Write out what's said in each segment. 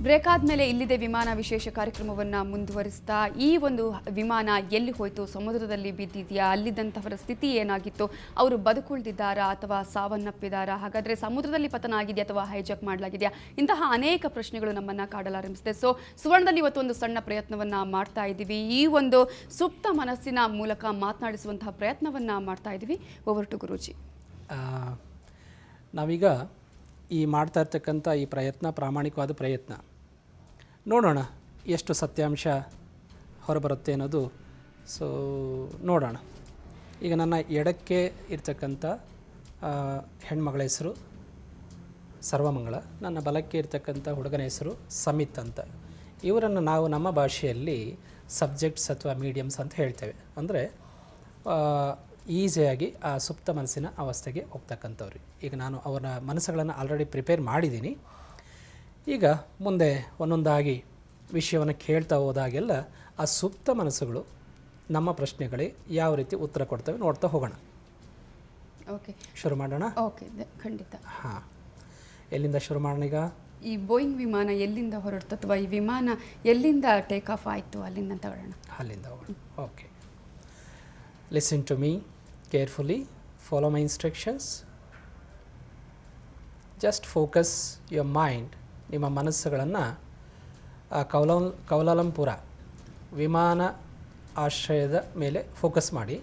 Break ಆದಮೇಲೆ ಇಲ್ಲಿದೆ ವಿಮಾನ ವಿಶೇಷ ಕಾರ್ಯಕ್ರಮವನ್ನು ಮುಂದುವರಿಸ್ತಾ ಈ ಒಂದು ವಿಮಾನ ಎಲ್ಲಿ ಹೋಯಿತು, ಸಮುದ್ರದಲ್ಲಿ ಬಿದ್ದಿದೆಯಾ, ಅಲ್ಲಿದ್ದಂಥವರ ಸ್ಥಿತಿ ಏನಾಗಿತ್ತು, ಅವರು ಬದುಕುಳಿದಿದ್ದಾರಾ ಅಥವಾ ಸಾವನ್ನಪ್ಪಿದ್ದಾರಾ, ಹಾಗಾದರೆ ಸಮುದ್ರದಲ್ಲಿ ಪತನ ಆಗಿದೆಯಾ ಅಥವಾ ಹೈಜಾಕ್ ಮಾಡಲಾಗಿದೆಯಾ, ಇಂತಹ ಅನೇಕ ಪ್ರಶ್ನೆಗಳು ನಮ್ಮನ್ನು ಕಾಡಲಾರಂಭಿಸಿದೆ. ಸೊ ಸುವರ್ಣದಲ್ಲಿ ಇವತ್ತು ಒಂದು ಸಣ್ಣ ಪ್ರಯತ್ನವನ್ನು ಮಾಡ್ತಾ ಇದ್ದೀವಿ. ಈ ಒಂದು ಸುಪ್ತ ಮನಸ್ಸಿನ ಮೂಲಕ ಮಾತನಾಡಿಸುವಂತಹ ಪ್ರಯತ್ನವನ್ನು ಮಾಡ್ತಾ ಇದ್ದೀವಿ. Over to Guruji. ನಾವೀಗ ಈ ಮಾಡ್ತಾ ಇರ್ತಕ್ಕಂಥ ಈ ಪ್ರಯತ್ನ ಪ್ರಾಮಾಣಿಕವಾದ ಪ್ರಯತ್ನ, ನೋಡೋಣ ಎಷ್ಟು ಸತ್ಯಾಂಶ ಹೊರಬರುತ್ತೆ ಅನ್ನೋದು. ಸೊ ನೋಡೋಣ. ಈಗ ನನ್ನ ಎಡಕ್ಕೆ ಇರ್ತಕ್ಕಂಥ ಹೆಣ್ಮಗಳ ಹೆಸರು ಸರ್ವಮಂಗಳ, ನನ್ನ ಬಲಕ್ಕೆ ಇರ್ತಕ್ಕಂಥ ಹುಡುಗನ ಹೆಸರು ಸಮಿತ್ ಅಂತ. ಇವರನ್ನು ನಾವು ನಮ್ಮ ಭಾಷೆಯಲ್ಲಿ ಸಬ್ಜೆಕ್ಟ್ಸ್ ಅಥವಾ ಮೀಡಿಯಮ್ಸ್ ಅಂತ ಹೇಳ್ತೇವೆ. ಅಂದರೆ ಈಸಿಯಾಗಿ ಆ ಸುಪ್ತ ಮನಸ್ಸಿನ ಅವಸ್ಥೆಗೆ ಹೋಗ್ತಕ್ಕಂಥವ್ರು. ಈಗ ನಾನು ಅವರ ಮನಸ್ಸುಗಳನ್ನು ಆಲ್ರೆಡಿ ಪ್ರಿಪೇರ್ ಮಾಡಿದ್ದೀನಿ. ಈಗ ಮುಂದೆ ಒಂದೊಂದಾಗಿ ವಿಷಯವನ್ನು ಕೇಳ್ತಾ ಹೋದಾಗೆಲ್ಲ ಆ ಸುಪ್ತ ಮನಸ್ಸುಗಳು ನಮ್ಮ ಪ್ರಶ್ನೆಗಳಿಗೆ ಯಾವ ರೀತಿ ಉತ್ತರ ಕೊಡ್ತವೆ ನೋಡ್ತಾ ಹೋಗೋಣ. ಓಕೆ, ಶುರು ಮಾಡೋಣ. ಓಕೆ, ಖಂಡಿತ. ಹಾಂ, ಎಲ್ಲಿಂದ ಶುರು ಮಾಡೋಣ? ಈಗ ಈ ಬೋಯಿಂಗ್ ವಿಮಾನ ಎಲ್ಲಿಂದ ಹೊರಡ್ತು ಅಥವಾ ಈ ವಿಮಾನ ಎಲ್ಲಿಂದ ಟೇಕ್ ಆಫ್ ಆಯಿತು ಅಲ್ಲಿಂದ ತಗೊಳ್ಳೋಣ. ಅಲ್ಲಿಂದ ಹೋಗೋಣ. Okay, listen to me carefully, follow my instructions. Just focus your mind, ನಿಮ್ಮ ಮನಸ್ಸುಗಳನ್ನು ಕೌಲಾಲಂಪುರ ವಿಮಾನ ಆಶ್ರಯದ ಮೇಲೆ ಫೋಕಸ್ ಮಾಡಿ.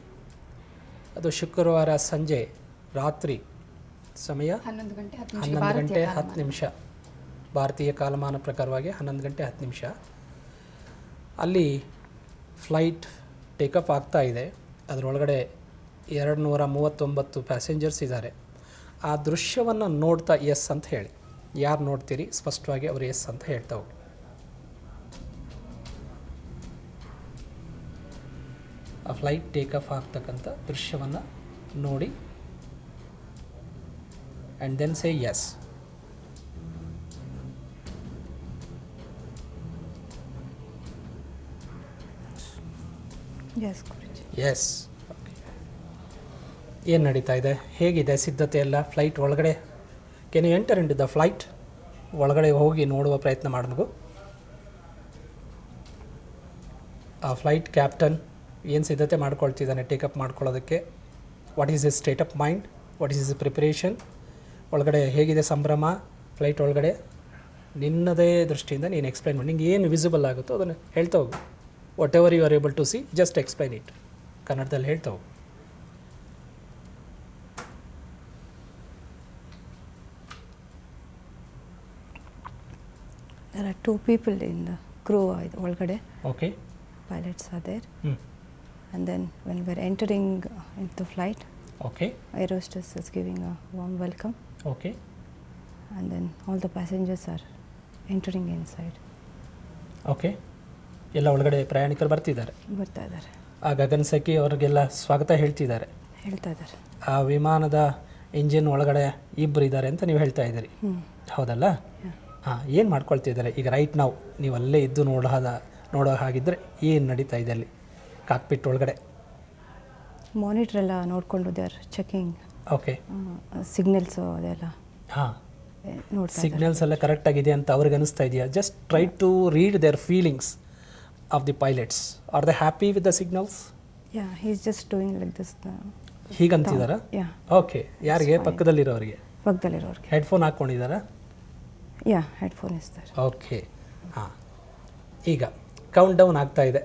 ಅದು ಶುಕ್ರವಾರ ಸಂಜೆ ರಾತ್ರಿ ಸಮಯ 11 ಗಂಟೆ 10 ನಿಮಿಷ ಭಾರತೀಯ ಕಾಲಮಾನ ಪ್ರಕಾರವಾಗಿ 11 ಗಂಟೆ 10 ನಿಮಿಷ. ಅಲ್ಲಿ ಫ್ಲೈಟ್ ಟೇಕಫ್ ಆಗ್ತಾ ಇದೆ. ಅದರೊಳಗಡೆ 239 ಪ್ಯಾಸೆಂಜರ್ಸ್ ಇದ್ದಾರೆ. ಆ ದೃಶ್ಯವನ್ನು ನೋಡ್ತಾ ಎಸ್ ಅಂತ ಹೇಳಿ. ಯಾರು ನೋಡ್ತೀರಿ ಸ್ಪಷ್ಟವಾಗಿ ಅವರು ಎಸ್ ಅಂತ ಹೇಳ್ತಾ ಹೋಗಿ. ಆ ಫ್ಲೈಟ್ ಟೇಕಫ್ ಆಗ್ತಕ್ಕಂಥ ದೃಶ್ಯವನ್ನು ನೋಡಿ and then say yes. Yes. ಏನು ನಡೀತಾ ಇದೆ, ಹೇಗಿದೆ ಸಿದ್ಧತೆ ಎಲ್ಲ ಫ್ಲೈಟ್ ಒಳಗಡೆ? Can you enter into the flight? ಒಳಗಡೆ ಹೋಗಿ ನೋಡುವ ಪ್ರಯತ್ನ ಮಾಡಿ ಮಗು. ಆ ಫ್ಲೈಟ್ ಕ್ಯಾಪ್ಟನ್ ಏನು ಸಿದ್ಧತೆ ಮಾಡ್ಕೊಳ್ತಿದ್ದಾನೆ ಟೇಕಪ್ ಮಾಡ್ಕೊಳ್ಳೋದಕ್ಕೆ? What is is state of mind, what is is preparation? ಒಳಗಡೆ ಹೇಗಿದೆ ಸಂಭ್ರಮ ಫ್ಲೈಟ್ ಒಳಗಡೆ? ನಿನ್ನದೇ ದೃಷ್ಟಿಯಿಂದ ನೀನು ಎಕ್ಸ್ಪ್ಲೈನ್ ಮಾಡಿ. ನಿಂಗೆ ಏನು ವಿಸಿಬಲ್ ಆಗುತ್ತೋ ಅದನ್ನು ಹೇಳ್ತಾ ಹೋಗು. Whatever you are able to see, just explain it. ಕನ್ನಡದಲ್ಲಿ ಹೇಳ್ತಾ ಹೋಗು. There are 2 people in the crew ಒಳಗಡೆ. Okay. Pilots are there. And then when we're entering into the flight, okay, air hostess is giving a warm welcome. Okay. And then all the passengers are entering inside. Okay. ಎಲ್ಲ ಒಳಗಡೆ ಪ್ರಯಾಣಿಕರು ಬರ್ತಾ ಇದ್ದಾರೆ. ಆ ಗಗನಸಖಿ ಅವ್ರಿಗೆಲ್ಲ ಸ್ವಾಗತ ಹೇಳ್ತಾ ಇದ್ದಾರೆ. ಆ ವಿಮಾನದ ಇಂಜಿನ್ ಒಳಗಡೆ ಇಬ್ಬರು ಇದ್ದಾರೆ ಅಂತ ನೀವು ಹೇಳ್ತಾ ಇದ್ದೀರಿ, ಹೌದಲ್ಲ? ಹಾಂ, ಏನು ಮಾಡ್ಕೊಳ್ತಿದ್ದಾರೆ ಈಗ ರೈಟ್ ನಾವು? ನೀವು ಅಲ್ಲೇ ಇದ್ದು ನೋಡೋ ಹಾಗಿದ್ದರೆ ಏನು ನಡೀತಾ ಇದೆ ಅಲ್ಲಿ ಕಾಕ್ಪಿಟ್ ಒಳಗಡೆ? ಮಾನಿಟರ್ ಎಲ್ಲ ನೋಡಿಕೊಂಡು ದೇರ್ ಚೆಕಿಂಗ್. ಓಕೆ, ಸಿಗ್ನಲ್ಸು ಅದೆಲ್ಲ. ಹಾಂ, ಸಿಗ್ನಲ್ಸ್ ಎಲ್ಲ ಕರೆಕ್ಟಾಗಿದೆ ಅಂತ ಅವ್ರಿಗೆ ಅನಿಸ್ತಾ ಇದೆಯಾ? Just try to read their feelings of the pilots. Are they happy with the signals? Yeah, he is just doing like this. ಹೀಗಂತಿದ್ದಾರಾ? ಓಕೆ. ಯಾರಿಗೆ? ಪಕ್ಕದಲ್ಲಿರೋರಿಗೆ? ಪಕ್ಕದಲ್ಲಿರೋರಿಗೆ. ಹೆಡ್ಫೋನ್ ಹಾಕ್ಕೊಂಡಿದ್ದಾರಾ? ಯಾ, ಹೆಡ್ಫೋನ್ ಇಸ್ತಾರೆ. ಓಕೆ. ಹಾಂ, ಈಗ ಕೌಂಟ್ ಡೌನ್ ಆಗ್ತಾ ಇದೆ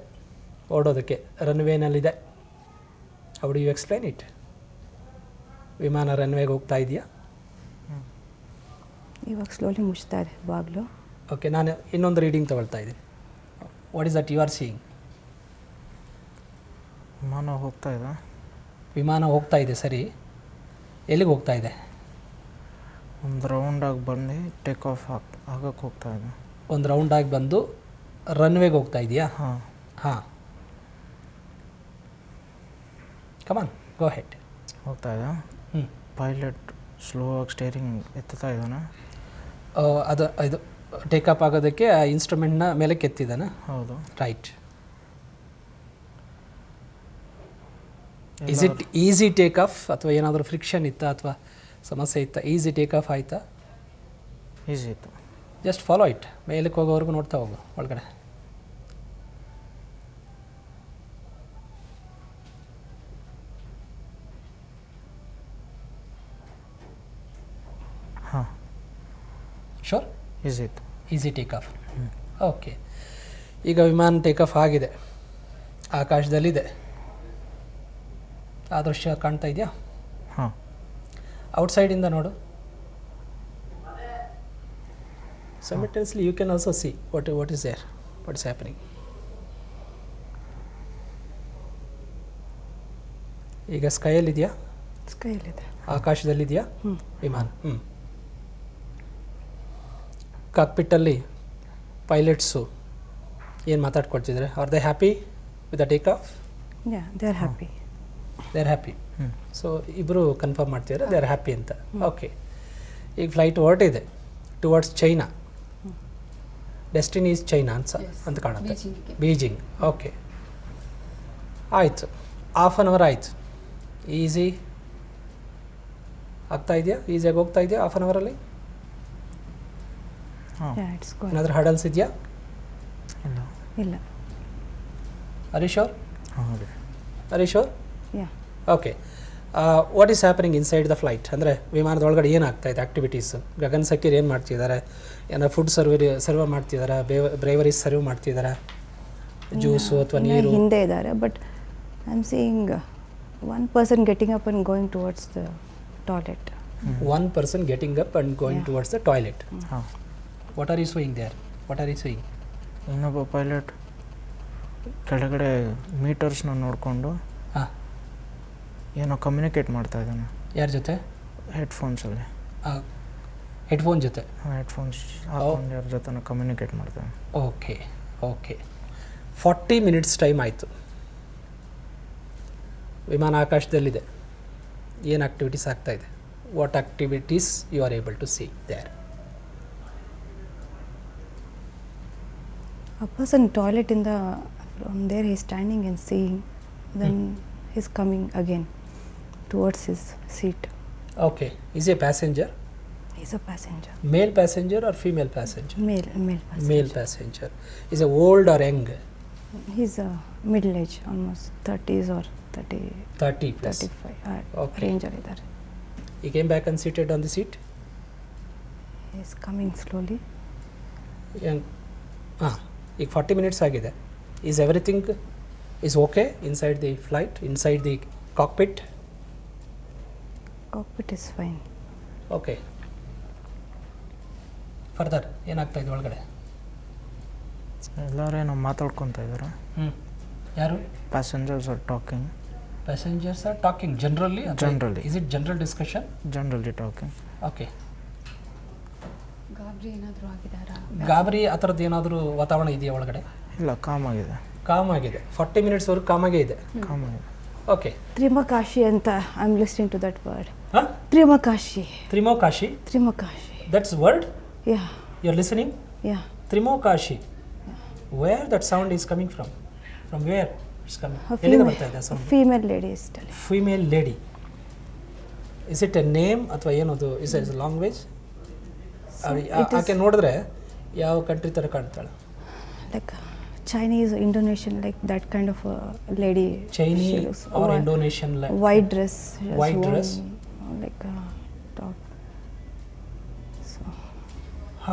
ಓಡೋದಕ್ಕೆ. ರನ್ವೇನಲ್ಲಿದೆ. How do you explain it? ವಿಮಾನ ರನ್ವೇಗೆ ಹೋಗ್ತಾ ಇದೆಯಾ? ಇವಾಗ ಸ್ಲೋಲಿ ಮುಚ್ತಾ ಇದೆ ಬಾಗಿಲು. ಓಕೆ, ನಾನು ಇನ್ನೊಂದು ರೀಡಿಂಗ್ ತೊಗೊಳ್ತಾ ಇದ್ದೀನಿ. What is that you are seeing? ವಿಮಾನ ಹೋಗ್ತಾ ಇದೆ. ವಿಮಾನ ಹೋಗ್ತಾ ಇದೆ, ಸರಿ. ಎಲ್ಲಿಗೆ ಹೋಗ್ತಾ ಇದೆ? ಒಂದು ರೌಂಡಾಗಿ ಬಂದು ಟೇಕ್ ಆಫ್ ಆಗಕ್ಕೆ ಹೋಗ್ತಾ ಇದೆ. ಒಂದು ರೌಂಡಾಗಿ ಬಂದು ರನ್ವೇಗೆ ಹೋಗ್ತಾ ಇದೆಯಾ? ಹಾಂ. ಹಾಂ, ಕಮಾನ್, ಗೋ ಹೆಡ್. ಹೋಗ್ತಾ ಇದೆ. ಪೈಲಟ್ ಸ್ಲೋ ಆಗಿ ಸ್ಟೇರಿಂಗ್ ಎತ್ತುತ್ತಾ ಇದ್ದಾನೆ. ಇದು ಟೇಕಪ್ ಆಗೋದಕ್ಕೆ ಆ ಇನ್ಸ್ಟ್ರೂಮೆಂಟ್ನ ಮೇಲೆ ಕೆತ್ತಿದ್ದಾನೆ. ಹೌದು. Right. Is it easy take off ಅಥವಾ ಏನಾದರೂ ಫ್ರಿಕ್ಷನ್ ಇತ್ತಾ ಅಥವಾ ಸಮಸ್ಯೆ ಇತ್ತಾ? ಈಸಿ ಟೇಕ್ ಆಫ್ ಆಯಿತಾ? ಈಸಿ ಇತ್ತು. Just follow it. ಮೇಲಕ್ಕೆ ಹೋಗೋವರೆಗೂ ನೋಡ್ತಾ ಹೋಗು ಒಳಗಡೆ. ಹಾಂ, ಶೋರ್ ಈಸಿ ಇತ್ತು. Easy take off. ಓಕೆ, ಈಗ ವಿಮಾನ ಟೇಕ್ ಆಫ್ ಆಗಿದೆ, ಆಕಾಶದಲ್ಲಿದೆ. ಆ ದೃಶ್ಯ ಕಾಣ್ತಾ ಇದೆಯಾ? ಹಾಂ, ಔಟ್ಸೈಡಿಂದ ನೋಡು. Simultaneously you can also see what is there, what is happening. ಈಗ ಸ್ಕೈಯಲ್ಲಿದೆಯಾ? ಸ್ಕೈಲಿದೆ. ಆಕಾಶದಲ್ಲಿದೆಯಾ ವಿಮಾನ? ಕಾಕ್ಪಿಟ್ಟಲ್ಲಿ ಪೈಲಟ್ಸು ಏನು ಮಾತಾಡ್ಕೊಳ್ತಿದ್ದಾರೆ? Are they happy with the take off? Yeah, they are happy. They are happy. So ಇಬ್ಬರು ಕನ್ಫರ್ಮ್ ಮಾಡ್ತಿದ್ದಾರೆ ದೇ ಆರ್ ಹ್ಯಾಪಿ ಅಂತ. Okay, ಈಗ flight ಹೊರಟಿದೆ towards China. Destiny is China ಅಂತ ಕಾಣುತ್ತೆ. ಬೀಜಿಂಗ್. ಓಕೆ, ಆಯಿತು. ಹಾಫ್ ಆನ್ ಅವರ್ ಆಯಿತು. Easy ಆಗ್ತಾ ಇದೆಯಾ? ಈಸಿಯಾಗಿ ಹೋಗ್ತಾ ಇದೆಯಾ ಹಾಫ್ ಆನ್ ಅವರಲ್ಲಿ? ಹಾಂ, ಯಾ, ಇಟ್ಸ್ ಗೋಯಿಂಗ್. ಏನಾದರೂ ಹಡಲ್ಸ್ ಇದೆಯಾ? ಇಲ್ಲ. ಇಲ್ಲ. ಹರೀಶೋರ್? ಹಾಂ, ಹರೀಶೋರ್? Yeah. Okay, what is happening inside the flight? ಅಂದರೆ ವಿಮಾನದೊಳಗಡೆ ಏನಾಗ್ತಾ ಇದೆ ಆ್ಯಕ್ಟಿವಿಟೀಸ್? ಗಗನ್ ಸಕೀರ್ ಏನು ಮಾಡ್ತಿದ್ದಾರೆ? ಏನೋ ಫುಡ್ ಸರ್ವ್ ಮಾಡ್ತಿದ್ದಾರೆ? ಬ್ರೇವರೀಸ್ ಸರ್ವ್ ಮಾಡ್ತಿದ್ದಾರೆ? ಜ್ಯೂಸು ಅಥವಾ ಇನ್ನ ನೀರು? ಹಿಂದೆ ಇದ್ದಾರೆ, but I am seeing one person getting up and going towards the toilet. One person getting up and going towards the toilet. ಹಾಂ. What are you seeing there? What are you seeing? ಇನ್ನೊಬ್ಬ pilot ಕೆಳಗಡೆ ಮೀಟರ್ಸ್ನ ನೋಡಿಕೊಂಡು ಹಾಂ, ಏನೋ communicate ಮಾಡ್ತಾ ಇದ್ದಾನೆ ಯಾರ ಜೊತೆ? ಹೆಡ್ಫೋನ್ಸಲ್ಲಿ. ಹೆಡ್ಫೋನ್ ಜೊತೆ? ಹಾಂ, ಹೆಡ್ಫೋನ್ಸ್ ಹಾಕೊಂಡು ಯಾರ ಜೊತೆ ಕಮ್ಯುನಿಕೇಟ್ ಮಾಡ್ತಾನೆ. ಓಕೆ ಓಕೆ, 40 ಮಿನಿಟ್ಸ್ ಟೈಮ್ ಆಯಿತು. ವಿಮಾನ ಆಕಾಶದಲ್ಲಿದೆ. ಏನು ಆ್ಯಕ್ಟಿವಿಟೀಸ್ ಆಗ್ತಾ ಇದೆ? What activities you are able to see there? A person toilet in the from there he's standing and seeing, then he's coming again towards his seat. Okay, is he a passenger? He's a passenger. Male passenger or female passenger? Male passenger. Male passenger. Is he old or young? He's middle age, almost 30s or 30 plus. 35 Okay. range ಅಲ್ಲಿ ಇದ್ದಾರೆ. He came back and seated on the seat? He's coming slowly. ಈಗ 40 minutes ಆಗಿದೆ. Is everything is okay inside the flight, inside the cockpit? Cockpit is fine. Okay, further ಏನಾಗ್ತಾ ಇದೆ ಒಳಗಡೆ? ಎಲ್ಲರೂ ಏನೋ ಮಾತಾಡ್ಕೊತಾ ಇದ್ದಾರೆ. ಯಾರು? Passengers are talking. Passengers are talking generally? Generally. Is it general discussion? Generally talking. Okay, ಗಾಬರಿ ಏನಾದರೂ ಆಗಿದಾರಾ? ಗಾಬರಿ ಆ ಥರದ್ದು ಏನಾದರೂ ವಾತಾವರಣ ಇದೆಯಾ ಒಳಗಡೆ? ಇಲ್ಲ, ಕಾಮ್ ಆಗಿದೆ. ಕಾಮ್ ಆಗಿದೆ. 40 ಮಿನಿಟ್ಸ್ವರೆಗೂ ಕಾಮಾಗೇ ಇದೆ. ಕಾಮ್ ಆಗಿದೆ. ಓಕೆ, Trimakashi ಅಂತ I am listening to that word. ಹಾಂ, Trimakashi. ತ್ರಿಮೋಕಾಶಿ? Trimakashi. That's word Yeah. You are listening? Yeah. ತ್ರಿಮೋಕಾಶಿ. Where that sound is coming from? From where it's coming? A ಎಲ್ಲಿಂದ female, ಬರ್ತಾ ಇದೆ sound? female lady is telling. Female lady. Is it a name ಅಥವಾ ಏನದು? Is is language? ಆಕೆ ನೋಡಿದ್ರೆ ಯಾವ country ಥರ ಕಾಣ್ತಾಳೆ? Like Chinese, Indonesian, like that kind of a lady. Chinese She looks or Indonesian? white dress. She has White worn, dress? like a top. So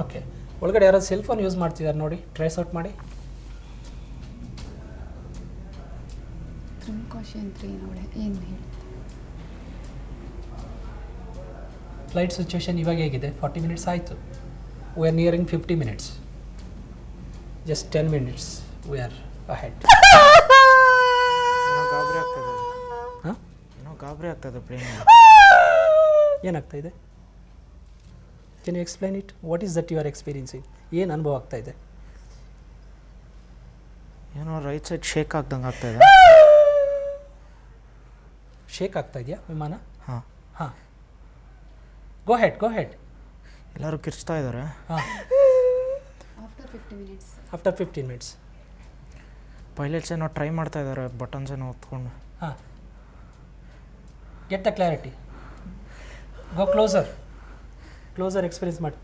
okay, ಒಳಗಡೆ ಯಾರೋ cell phone use ಮಾಡ್ತಿದ್ದಾರೆ ನೋಡಿ, trace out ಮಾಡಿ. ತ್ರಿಮುಕಾಶಿ ಅಂತ ಏನು ಹೇಳಿ? Flight situation ಇವಾಗ ಹೇಗಿದೆ? 40 ಮಿನಿಟ್ಸ್ ಆಯಿತು. We are nearing 50 minutes. Just 10 minutes we are ahead. ಏನೋ ಗಾಬರಿ ಆಗ್ತದೆ. ಹಾಂ, ಏನೋ ಗಾಬರಿ ಆಗ್ತದೆ ಪ್ಲೇನ್. ಏನಾಗ್ತಾ ಇದೆ? Can you explain it? What is that you are experiencing? ಏನು ಅನುಭವ ಆಗ್ತಾ ಇದೆ? ಏನೋ ರೈಟ್ ಸೈಡ್ ಶೇಕ್ ಆಗ್ದಂಗೆ ಆಗ್ತಾ ಇದೆ. ಶೇಕ್ ಆಗ್ತಾ ಇದೆಯಾ ವಿಮಾನ? ಹಾಂ. ಹಾಂ, ಗೋ ಹೆಡ್. ಎಲ್ಲರೂ ಕಿರ್ಚ್ತಾ ಇದ್ದಾರೆ. ಹಾಂ, after 50 minutes. After 15 minutes pilots ಏನೋ ಟ್ರೈ ಮಾಡ್ತಾ ಇದ್ದಾರೆ, ಬಟನ್ಸ್ ಏನೋ ಹೊತ್ಕೊಂಡು. ಹಾಂ, get the clarity. Go closer experience ಮಾಡಿ.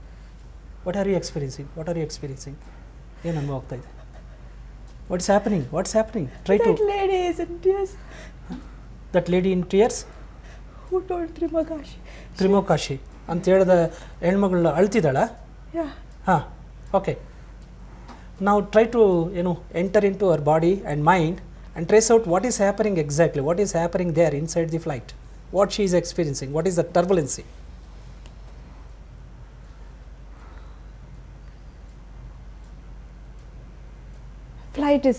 What are you experiencing? ಏನು ಅನುಭವ ಆಗ್ತಾ ಇದೆ? What's happening? Try to. That lady is in tears. That lady in tears. Who told Trimakashi? ತ್ರಿಮೋಕಾಶಿ ಅಂತ ಹೇಳಿದ ಹೆಣ್ಮಗಳು ಅಳ್ತಿದ್ದಾಳ? Yeah. ಹಾಂ, ಓಕೆ. ನಾವು try to enter into our body and mind and trace out what is happening exactly, what is happening there inside the flight, what she is experiencing, what is the turbulence. Flight is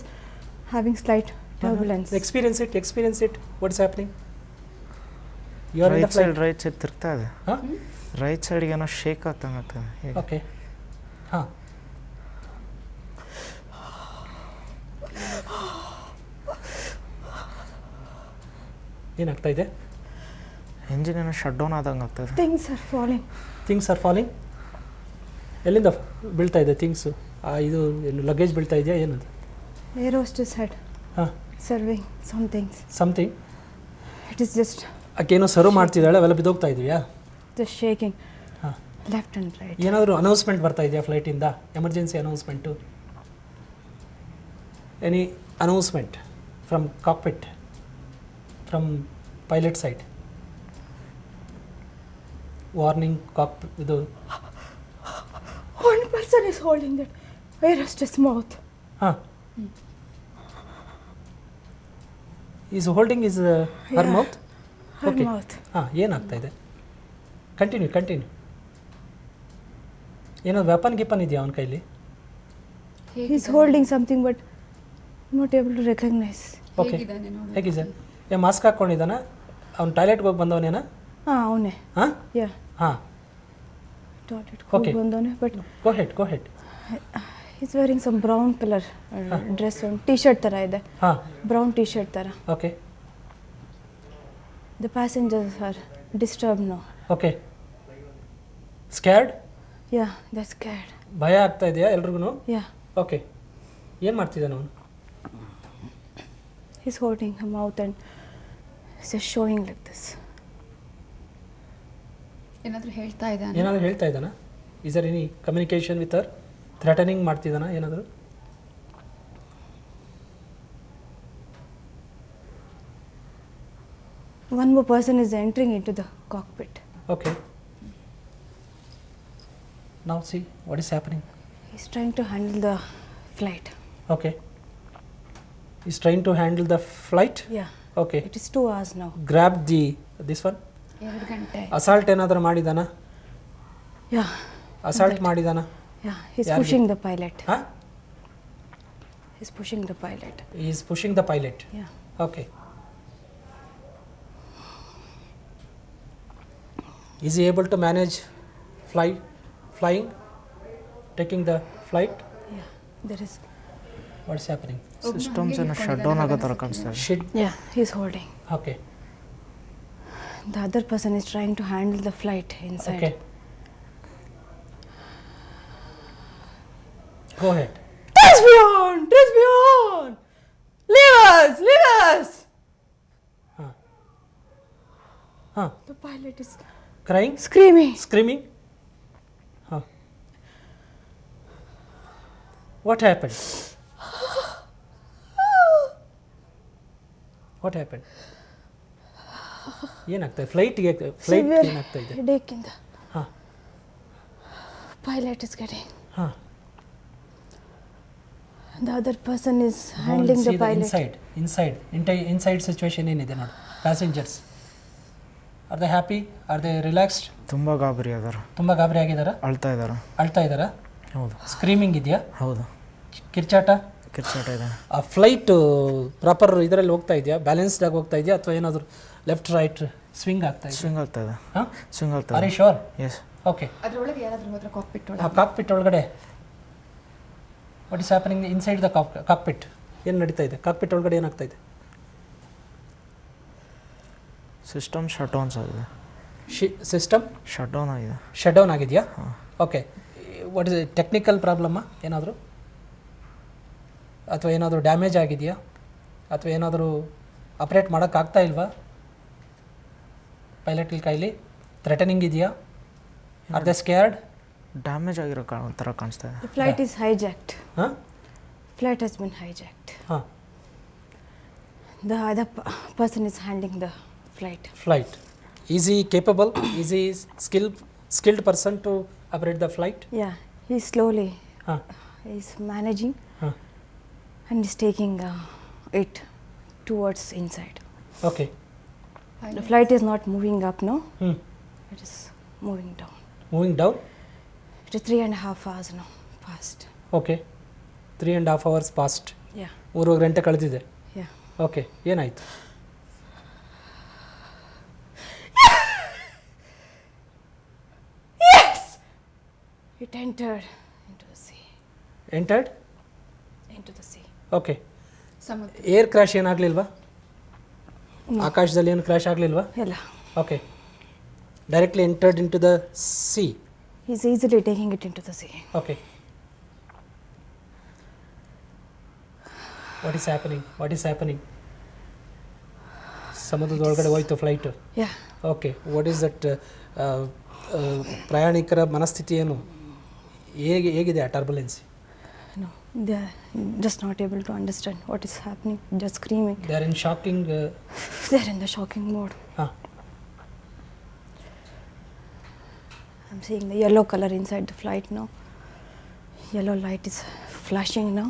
having slight turbulence. Experience it. What's happening? You are in the right side flight. ತಿರ್ತಾ ಇದೆ. Huh? Right ಸೈಡ್ಗೆ ಏನೋ shake ಆಗ್ತಂಗತ್ತೆ. Okay. ಹಾಂ. ಏನಾಗ್ತಾ ಇದೆ? Engine ಏನೋ shut down ಆದಂಗೆ ಆಗ್ತದೆ. Things are falling. Things are falling. ಎಲ್ಲಿಂದ ಬೀಳ್ತಾ ಇದೆ ಥಿಂಗ್ಸು? ಇದು ಏನು ಲಗೇಜ್ ಬೀಳ್ತಾ ಇದೆಯಾ ಏನದು? Air hostess had ಹಾಂ, serving some things. Something. It is just ಆಕೇನೋ ಸರ್ವ್ ಮಾಡ್ತಿದ್ದಾಳೆ, ಅವೆಲ್ಲ ಬಿದ್ದೋಗ್ತಾ ಇದೆಯಾ? shaking ಹಾಂ. left and right. ಏನಾದರೂ ಅನೌನ್ಸ್ಮೆಂಟ್ ಬರ್ತಾ ಇದೆಯಾ ಫ್ಲೈಟಿಂದ? Emergency announcement? Any announcement from cockpit, from pilot side? Warning ಇದು One person is holding that air hostess mouth. ಹಾಂ. Is holding is Har Yeah. Mouth. Her Okay. mouth. ಹಾಂ, ಏನಾಗ್ತಾ ಇದೆ? Continue. ಏನೋ ವೆಪನ್ ಇದೆಯಾ ಅವನ ಕೈಲಿ? He's holding something but not able to recognize. Okay. ಹೇಗಿದ್ದಾನೆ ನೋಡು. ಹೇಗಿದೆ? ಮಾಸ್ಕ್ ಹಾಕ್ಕೊಂಡಿದ್ದಾನ? ಅವ್ನು ಟಾಯ್ಲೆಟ್ಗೆ ಹೋಗಿ ಬಂದವನೇನ? ಅವನೇ. ಹಾಂ Yeah. ಹಾಂ. Toilet Okay. ಬಂದವನೇ but go head. he's wearing some brown color dress on t-shirt ತರ ಇದೆ. ಹಾಂ, Brown t-shirt ತರ. Okay. The passengers are disturbed now. Okay. Scared? Yeah, they're scared. ಭಯ ಆಗ್ತಾ ಇದೆಯಾ ಎಲ್ರಿಗೂ? Yeah. ಓಕೆ. ಏನು ಮಾಡ್ತಿದ್ದಾನೆ ಅವನು? He's holding her mouth and he's just showing like this. ಏನಾದರೂ ಹೇಳ್ತಾ ಇದ್ದಾನೆ? ಏನಾದರೂ ಹೇಳ್ತಾ ಇದ್ದಾನ? Is there any communication with her? Threatening ಮಾಡ್ತಿದ್ದಾನ ಏನಾದರೂ? One more person is entering into the cockpit. Okay. Now see what is happening. He's trying to handle the flight. Okay. He's trying to handle the flight. Yeah. Okay. It is 2 hours now. Grab this one. 2 ಗಂಟೆ. Assault ಏನಾದರೂ ಮಾಡಿದಾನ? Yeah. Assault ಮಾಡಿದಾನ? Yeah. He's ಯಾರಿಗೆ? pushing the pilot. ಹಾಂ. He's pushing the pilot. He is pushing the pilot. Yeah. Okay. Is he able to manage flying? Taking the flight? Yeah. There is. What's happening? Systems ಏನೋ shut down ಆಗೋ ಥರ ಕಾಣಿಸ್ತಾ ಇದೆ. Shit. Yeah. He's holding. Okay. The other person is trying to handle the flight inside. Okay. Go ahead. Trust me on! Leave us! Huh. The pilot is Crying? screaming. Huh. What happened? ಏನಾಗ್ತಾ ಇದೆ? Flight Severe ಏನಾಗ್ತಾ ಇದೆ? headache in the ಹಾಂ. pilot is getting. ಹಾಂ. The other person is handling the pilot. Inside situation ಏನಿದೆ ನೋಡಿ. Passengers are they happy? Are they relaxed? ತುಂಬ ಗಾಬರಿ ಅದಾರ. ತುಂಬ ಗಾಬರಿ ಆಗಿದ್ದಾರಾ? ಅಳ್ತಾ ಇದಾರ. ಹೌದು. ಸ್ಕ್ರೀಮಿಂಗ್ ಇದೆಯಾ? ಹೌದು. ಕಿರ್ಚಾಟ ಇದೆ. ಆ ಫ್ಲೈಟು ಪ್ರಾಪರ್ ಇದರಲ್ಲಿ ಹೋಗ್ತಾ ಇದೆಯಾ? ಬ್ಯಾಲೆನ್ಸ್ಡ್ ಆಗಿ ಹೋಗ್ತಾ ಇದೆಯಾ ಅಥವಾ ಏನಾದರೂ ಲೆಫ್ಟ್ ರೈಟ್ ಸ್ವಿಂಗ್ ಆಗ್ತಾ ಇದೆ? ಸ್ವಿಂಗ್ ಆಗ್ತಾ ಇದೆ. ಹಾಂ, ಸ್ವಿಂಗ್ ಆಗ್ತಾ ಆರ್ ಇದೆ. You sure? ಎಸ್. ಓಕೆ. ಅದರೊಳಗೆ ಯಾರಾದರೂ ಹೋದ್ರೆ ಕಾಕ್ಪಿಟ್ ಆ ಒಳಗೆ? ಕಾಕ್ಪಿಟ್ ಒಳಗಡೆ what is happening inside the cockpit? ಏನು ನಡೀತಾ ಇದೆ ಕಾಕ್ಪಿಟ್ ಒಳಗಡೆ? ಏನಾಗ್ತಾ ಇದೆ? ಸಿಸ್ಟಮ್ ಶಟ್ ಡೌನ್ಸ್ ಆಗಿದೆ. ಸಿಸ್ಟಮ್ ಶಟ್ ಡೌನ್ ಆಗಿದೆ. ಶಟ್ ಡೌನ್ ಆಗಿದೆಯಾ? ಓಕೆ. ವಾಟ್ ಇಸ್ ಟೆಕ್ನಿಕಲ್ ಪ್ರಾಬ್ಲಮ್ಮಾ ಏನಾದರೂ? ಅಥವಾ ಏನಾದರೂ ಡ್ಯಾಮೇಜ್ ಆಗಿದೆಯಾ? ಅಥವಾ ಏನಾದರೂ ಆಪ್ರೇಟ್ ಮಾಡೋಕ್ಕಾಗ್ತಾ ಇಲ್ವಾ? ಪೈಲಟ್ ಕೈಲಿ ಥ್ರೆಟನಿಂಗ್ ಇದೆಯಾ? Are they scared? ಡ್ಯಾಮೇಜ್ ಆಗಿರೋ ಥರ ಕಾಣಿಸ್ತಾ ಇದೆ. The flight is hijacked. ಹಾಂ Flight has been hijacked. ಹಾಂ. The other person is handling the flight. Flight. Is he capable? Is he skilled person to operate the flight? Yeah, he's slowly Huh. he's managing Huh. and he's taking it towards inside. Okay. The flight is not moving up, no? Hmm. It is moving down. Moving down? It is 3.5 hours now past. Okay. 3.5 hours past. Yeah, 3 ಗಂಟೆ ಕಳೆದಿದೆ. yeah. Okay, ಏನಾಯಿತು? It entered into the sea. Entered? Into the sea. Okay. ಸಮುದ್ರ. Air crash ಏನಾಗಲಿಲ್ವಾ? ಆಕಾಶದಲ್ಲಿ ಏನು crash ಆಗಲಿಲ್ವಾ? Yella. Okay. Directly entered into the sea. He's easily taking it into the sea. Okay. What is happening? What is happening? ಸಮುದ್ರದ ಒಳಗಡೆ ಹೋಯ್ತು flight. Yeah. Okay. What is that ಪ್ರಯಾಣಿಕರ ಮನಸ್ಥಿತಿ ಏನು? ಹೇಗಿದೆ ಆ turbulence? No, they're just not able to understand what is happening, just screaming. They are in shocking. They're in the shocking mode. ಹಾಂ. I'm seeing the yellow color inside the flight now. Yellow light is flashing now.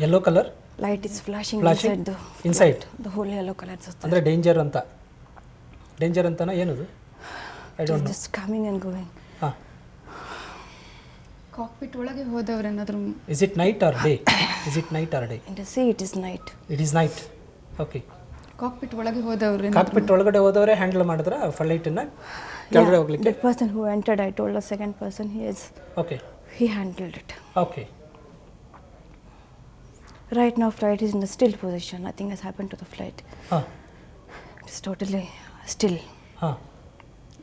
Yellow colour Light is flashing Flashing? inside the Inside? flight. The whole yellow color is there. ಅಂದರೆ danger ಅಂತ. Danger ಅಂತನಾ ಏನದು? I It is don't know. just coming and going. ಹಾಂ. Cockpit ಒಳಗೆ ಹೋದವರೇನಾದರೂ is it night or day? Is it night or day? In the sea, it is night. It is night. Okay. Cockpit ಒಳಗೆ ಹೋದವ್ರು cockpit ಒಳಗಡೆ ಹೋದವರೇ handle ಮಾಡಿದ್ರ ಫ್ಲೈಟನ್ನು ಕೆಳಗಡೆ ಹೋಗ್ಲಿಕ್ಕೆ? The person who entered, I told the second person, okay. he handled it. Okay. Right now, flight is in a still position. Nothing has happened to the flight. ಹಾಂ. It is totally still. ಹಾಂ.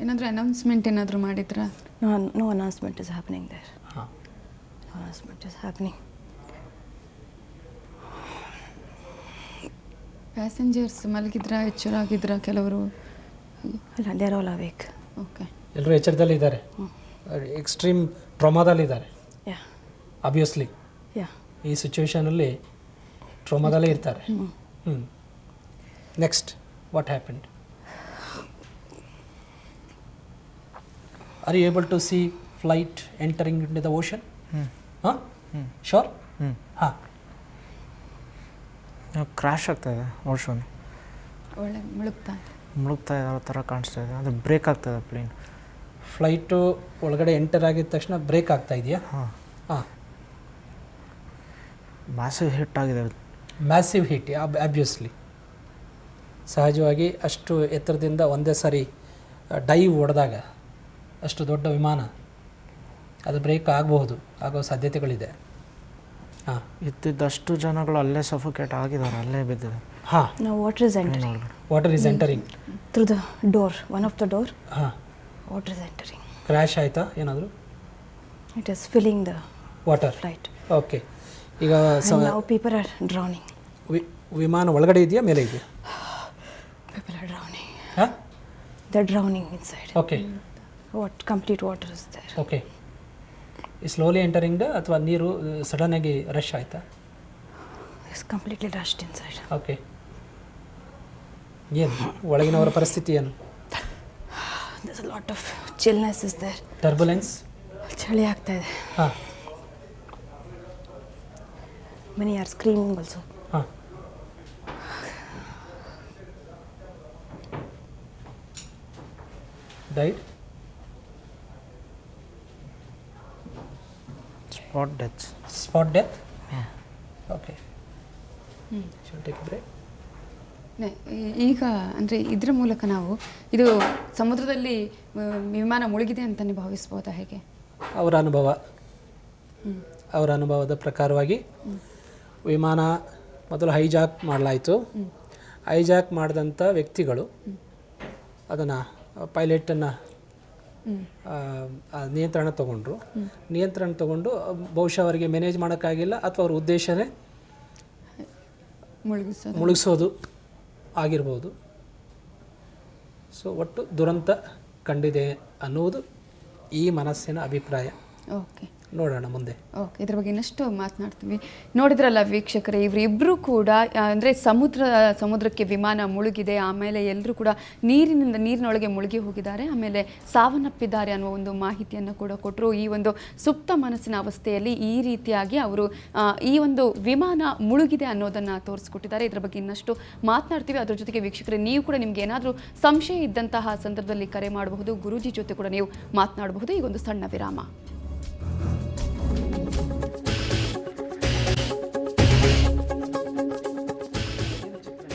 ಏನಾದರೂ announcement ಏನಾದರೂ ಮಾಡಿದ್ರಾ? No announcement is happening there. ಹಾಂ. No announcement is happening. Passengers ಮಲಗಿದ್ರಾ, ಎಚ್ಚರಾಗಿದ್ರಾ ಕೆಲವರು? They're all awake. ಓಕೆ. ಎಲ್ಲರೂ ಎಚ್ಚರದಲ್ಲಿ ಇದ್ದಾರೆ. ಎಕ್ಸ್ಟ್ರೀಮ್ ಟ್ರಾಮಾದಲ್ಲಿದ್ದಾರೆ Yeah, ಆಬ್ವಿಯಸ್ಲಿ. yeah. ಈ ಸಿಚುವೇಶನಲ್ಲಿ ಟ್ರಾಮಾದಲ್ಲೇ ಇರ್ತಾರೆ. ಹ್ಞೂ. Next what happened? Are you able to see flight entering in the ocean? ಹಾಂ. ಶೋರ್? ಹಾಂ. ಕ್ರ್ಯಾಶ್ ಆಗ್ತಾ ಇದೆ ಓಷನ್. ಒಳ್ಳೆ ಮುಳುಗ್ತಾ ಇರೋ ಥರ ಕಾಣಿಸ್ತಾ ಇದೆ. ಅದು ಬ್ರೇಕ್ ಆಗ್ತಾ ಇದೆ ಪ್ಲೇನ್. ಫ್ಲೈಟು ಒಳಗಡೆ ಎಂಟರ್ ಆಗಿದ ತಕ್ಷಣ ಬ್ರೇಕ್ ಆಗ್ತಾ ಇದೆಯಾ? ಹಾಂ. ಹಾಂ. ಮ್ಯಾಸಿವ್ ಹಿಟ್ ಆಗಿದೆ. Massive hit obviously. ಸಹಜವಾಗಿ ಅಷ್ಟು ಎತ್ತರದಿಂದ ಒಂದೇ ಸಾರಿ ಡೈವ್ ಹೊಡೆದಾಗ ಅಷ್ಟು ದೊಡ್ಡ ವಿಮಾನ ಅದು ಬ್ರೇಕ್ ಆಗಬಹುದು, ಆಗೋ ಸಾಧ್ಯತೆಗಳಿದೆ. ಹಾಂ. ಇದ್ದಿದ್ದಷ್ಟು ಜನಗಳು ಅಲ್ಲೇ ಸಫೋಕೇಟ್ ಆಗಿದ್ದಾರೆ, ಅಲ್ಲೇ ಬಿದ್ದಿದ್ದಾರೆ. ಹಾಂ. Now water is entering water is entering through the door. One of the door. ಹಾಂ. Water is entering. ಕ್ರ್ಯಾಶ್ ಆಯಿತಾ ಏನಾದರೂ? It is filling the water. flight. Okay. ಈಗ And now people are drowning. ವಿಮಾನ ಒಳಗಡೆ ಇದೆಯಾ ಮೇಲೆ ಇದೆಯಾ? People are drowning. ಹಾಂ. They're drowning inside. Okay. Complete water is there. Okay. Slowly entering ಅಥವಾ ನೀರು ಸಡನ್ನಾಗಿ ರಶ್ ಆಯಿತಾ? It's completely rushed inside. Okay. ಏನು ಒಳಗಿನವರ ಪರಿಸ್ಥಿತಿ ಏನು? There's a lot of chillness is there. Turbulence? ಚಳಿ ಆಗ್ತಾ ಇದೆ. ಹಾಂ. Many are screaming also. ಹಾಂ. Died? Spot deaths. Spot death? ಹಾಂ. ಓಕೆ. Should take break. ಈಗ ಅಂದರೆ ಇದರ ಮೂಲಕ ನಾವು ಇದು ಸಮುದ್ರದಲ್ಲಿ ವಿಮಾನ ಮುಳುಗಿದೆ ಅಂತಲೇ ಭಾವಿಸ್ಬೋದಾ ಹೇಗೆ? ಅವರ ಅನುಭವದ ಪ್ರಕಾರವಾಗಿ ವಿಮಾನ ಮೊದಲು ಹೈಜಾಕ್ ಮಾಡಲಾಯಿತು. ಹೈಜಾಕ್ ಮಾಡಿದಂಥ ವ್ಯಕ್ತಿಗಳು ಅದನ್ನು ಪೈಲಟನ್ನು ನಿಯಂತ್ರಣ ತಗೊಂಡ್ರು. ನಿಯಂತ್ರಣ ತಗೊಂಡು ಬಹುಶಃ ಅವರಿಗೆ ಮ್ಯಾನೇಜ್ ಮಾಡೋಕ್ಕಾಗಿಲ್ಲ ಅಥವಾ ಅವ್ರ ಉದ್ದೇಶನೇ ಮುಳುಗಿಸೋದು ಆಗಿರ್ಬೋದು. ಸೊ ಒಟ್ಟು ದುರಂತ ಕಂಡಿದೆ ಅನ್ನುವುದು ಈ ಮನಸ್ಸಿನ ಅಭಿಪ್ರಾಯ. ಓಕೆ ನೋಡೋಣ ಮುಂದೆ. ಓಕೆ, ಇದ್ರ ಬಗ್ಗೆ ಇನ್ನಷ್ಟು ಮಾತನಾಡ್ತೀವಿ. ನೋಡಿದ್ರಲ್ಲ ವೀಕ್ಷಕರೇ, ಇವರಿಬ್ಬರು ಕೂಡ ಅಂದರೆ ಸಮುದ್ರಕ್ಕೆ ವಿಮಾನ ಮುಳುಗಿದೆ, ಆಮೇಲೆ ಎಲ್ಲರೂ ಕೂಡ ನೀರಿನೊಳಗೆ ಮುಳುಗಿ ಹೋಗಿದ್ದಾರೆ, ಆಮೇಲೆ ಸಾವನ್ನಪ್ಪಿದ್ದಾರೆ ಅನ್ನುವ ಒಂದು ಮಾಹಿತಿಯನ್ನು ಕೂಡ ಕೊಟ್ಟರು. ಈ ಒಂದು ಸುಪ್ತ ಮನಸ್ಸಿನ ಅವಸ್ಥೆಯಲ್ಲಿ ಈ ರೀತಿಯಾಗಿ ಅವರು ಈ ಒಂದು ವಿಮಾನ ಮುಳುಗಿದೆ ಅನ್ನೋದನ್ನು ತೋರಿಸ್ಕೊಟ್ಟಿದ್ದಾರೆ. ಇದರ ಬಗ್ಗೆ ಇನ್ನಷ್ಟು ಮಾತನಾಡ್ತೀವಿ. ಅದ್ರ ಜೊತೆಗೆ ವೀಕ್ಷಕರೇ, ನೀವು ಕೂಡ ನಿಮ್ಗೆ ಏನಾದರೂ ಸಂಶಯ ಇದ್ದಂತಹ ಸಂದರ್ಭದಲ್ಲಿ ಕರೆ ಮಾಡಬಹುದು, ಗುರೂಜಿ ಜೊತೆ ಕೂಡ ನೀವು ಮಾತನಾಡಬಹುದು. ಈಗೊಂದು ಸಣ್ಣ ವಿರಾಮ.